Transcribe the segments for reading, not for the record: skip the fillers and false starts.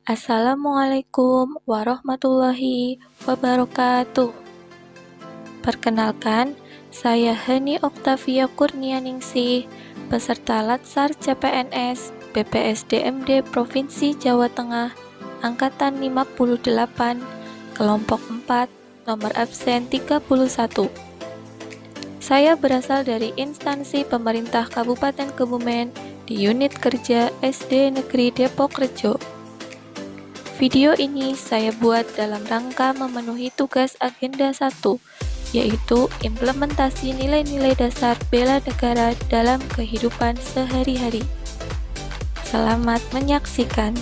Assalamualaikum warahmatullahi wabarakatuh. Perkenalkan, saya Hani Oktavia Kurnianingsih, peserta Latsar CPNS BPSDMD Provinsi Jawa Tengah, Angkatan 58, Kelompok 4, nomor absen 31. Saya berasal dari instansi pemerintah Kabupaten Kebumen di unit kerja SD Negeri Depok Rejo. Video ini saya buat dalam rangka memenuhi tugas agenda 1, yaitu implementasi nilai-nilai dasar bela negara dalam kehidupan sehari-hari. Selamat menyaksikan.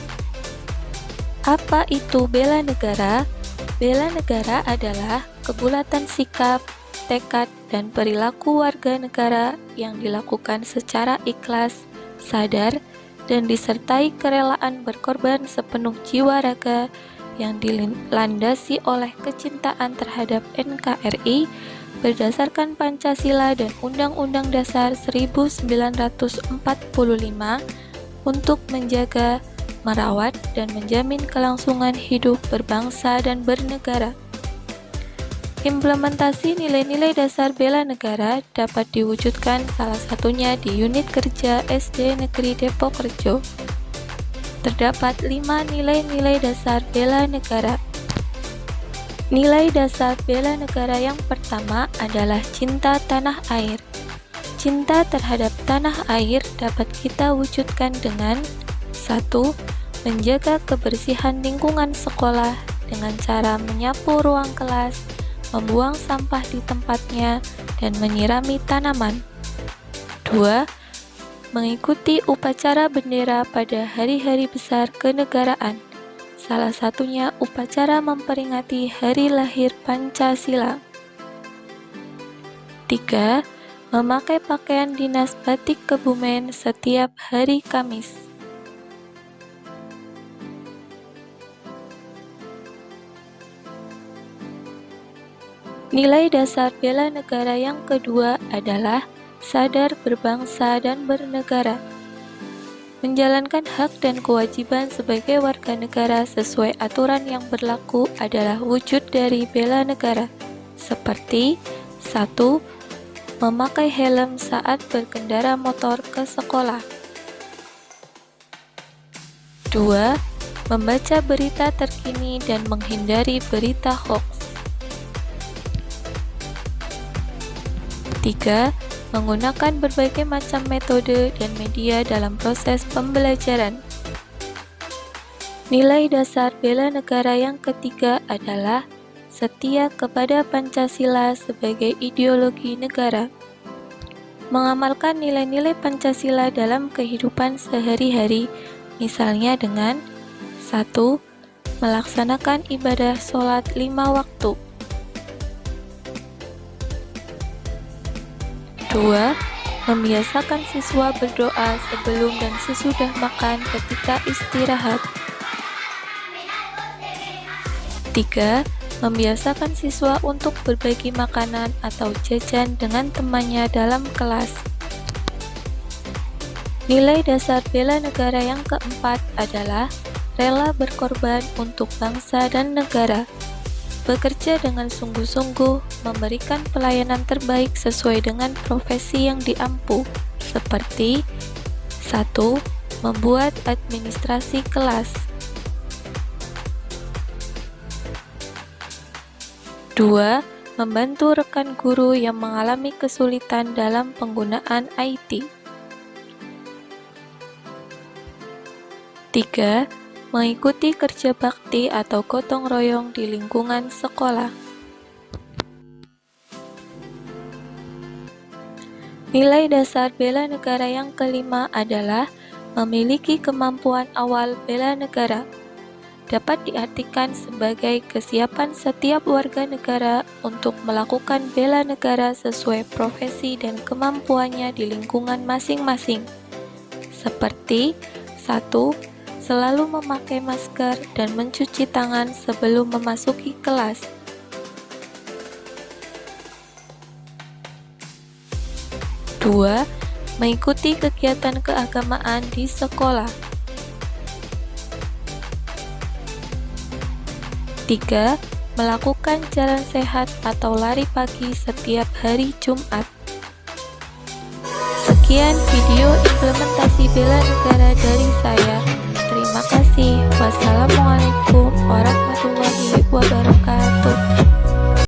Apa itu bela negara? Bela negara adalah kebulatan sikap, tekad, dan perilaku warga negara yang dilakukan secara ikhlas, sadar, dan disertai kerelaan berkorban sepenuh jiwa raga yang dilandasi oleh kecintaan terhadap NKRI berdasarkan Pancasila dan Undang-Undang Dasar 1945 untuk menjaga, merawat, dan menjamin kelangsungan hidup berbangsa dan bernegara. Implementasi nilai-nilai dasar bela negara dapat diwujudkan salah satunya di unit kerja SD Negeri Depok Rejo. Terdapat 5 nilai-nilai dasar bela negara. Nilai dasar bela negara yang pertama adalah cinta tanah air. Cinta terhadap tanah air dapat kita wujudkan dengan 1. Menjaga kebersihan lingkungan sekolah dengan cara menyapu ruang kelas, membuang sampah di tempatnya, dan menyirami tanaman. 2. Mengikuti upacara bendera pada hari-hari besar kenegaraan, salah satunya upacara memperingati hari lahir Pancasila. 3. Memakai pakaian dinas batik Kebumen setiap hari Kamis. Nilai dasar bela negara yang kedua adalah sadar berbangsa dan bernegara. Menjalankan hak dan kewajiban sebagai warga negara sesuai aturan yang berlaku adalah wujud dari bela negara, seperti 1. Memakai helm saat berkendara motor ke sekolah. 2. Membaca berita terkini dan menghindari berita hoaks. 3. Menggunakan berbagai macam metode dan media dalam proses pembelajaran. Nilai dasar bela negara yang ketiga adalah setia kepada Pancasila sebagai ideologi negara. Mengamalkan nilai-nilai Pancasila dalam kehidupan sehari-hari, misalnya dengan 1. Melaksanakan ibadah sholat 5 waktu. 2. Membiasakan siswa berdoa sebelum dan sesudah makan ketika istirahat. 3. Membiasakan siswa untuk berbagi makanan atau jajan dengan temannya dalam kelas. Nilai dasar bela negara yang keempat adalah rela berkorban untuk bangsa dan negara. Bekerja dengan sungguh-sungguh, memberikan pelayanan terbaik sesuai dengan profesi yang diampu, seperti 1. Membuat administrasi kelas. 2. Membantu rekan guru yang mengalami kesulitan dalam penggunaan IT. 3. Mengikuti kerja bakti atau gotong royong di lingkungan sekolah. Nilai dasar bela negara yang kelima adalah memiliki kemampuan awal bela negara. Dapat diartikan sebagai kesiapan setiap warga negara untuk melakukan bela negara sesuai profesi dan kemampuannya di lingkungan masing-masing. Seperti 1. Selalu memakai masker dan mencuci tangan sebelum memasuki kelas. 2. Mengikuti kegiatan keagamaan di sekolah. 3. Melakukan jalan sehat atau lari pagi setiap hari Jumat. Sekian video implementasi bela negara dari saya. Terima kasih. Wassalamualaikum warahmatullahi wabarakatuh.